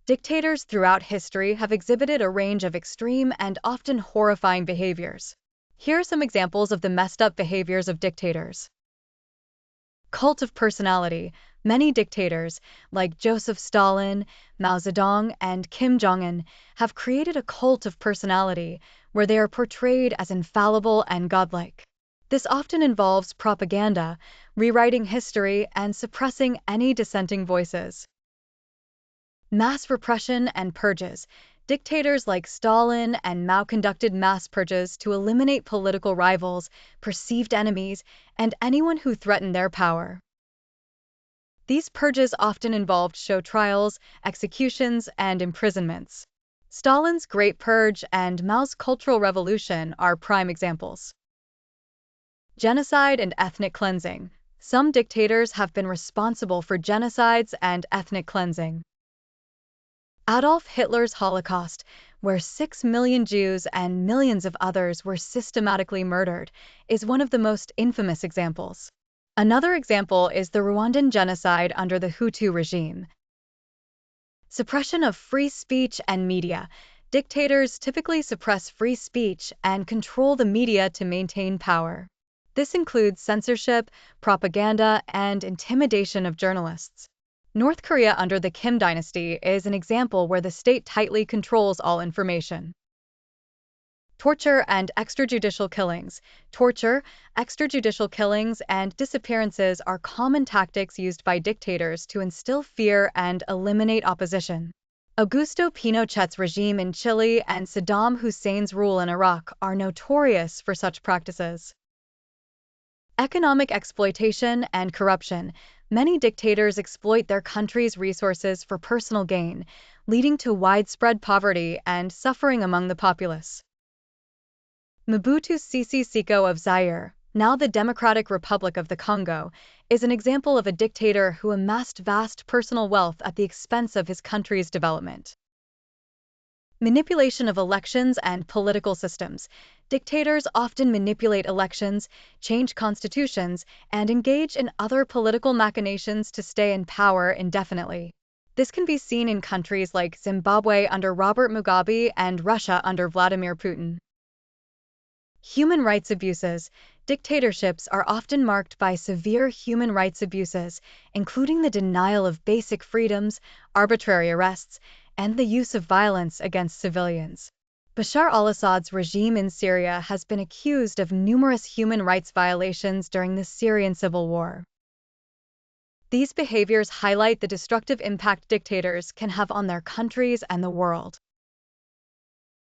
Dictators throughout history have exhibited a range of extreme and often horrifying behaviors. Here are some examples of the messed up behaviors of dictators. Cult of personality. Many dictators, like Joseph Stalin, Mao Zedong, and Kim Jong-un, have created a cult of personality where they are portrayed as infallible and godlike. This often involves propaganda, rewriting history, and suppressing any dissenting voices. Mass repression and purges. Dictators like Stalin and Mao conducted mass purges to eliminate political rivals, perceived enemies, and anyone who threatened their power. These purges often involved show trials, executions, and imprisonments. Stalin's Great Purge and Mao's Cultural Revolution are prime examples. Genocide and ethnic cleansing. Some dictators have been responsible for genocides and ethnic cleansing. Adolf Hitler's Holocaust, where 6 million Jews and millions of others were systematically murdered, is one of the most infamous examples. Another example is the Rwandan genocide under the Hutu regime. Suppression of free speech and media. Dictators typically suppress free speech and control the media to maintain power. This includes censorship, propaganda, and intimidation of journalists. North Korea under the Kim dynasty is an example where the state tightly controls all information. Torture and extrajudicial killings. Torture, extrajudicial killings, and disappearances are common tactics used by dictators to instill fear and eliminate opposition. Augusto Pinochet's regime in Chile and Saddam Hussein's rule in Iraq are notorious for such practices. Economic exploitation and corruption. Many dictators exploit their country's resources for personal gain, leading to widespread poverty and suffering among the populace. Mobutu Sese Seko of Zaire, now the Democratic Republic of the Congo, is an example of a dictator who amassed vast personal wealth at the expense of his country's development. Manipulation of elections and political systems. Dictators often manipulate elections, change constitutions, and engage in other political machinations to stay in power indefinitely. This can be seen in countries like Zimbabwe under Robert Mugabe and Russia under Vladimir Putin. Human rights abuses. Dictatorships are often marked by severe human rights abuses, including the denial of basic freedoms, arbitrary arrests, and the use of violence against civilians. Bashar al-Assad's regime in Syria has been accused of numerous human rights violations during the Syrian civil war. These behaviors highlight the destructive impact dictators can have on their countries and the world.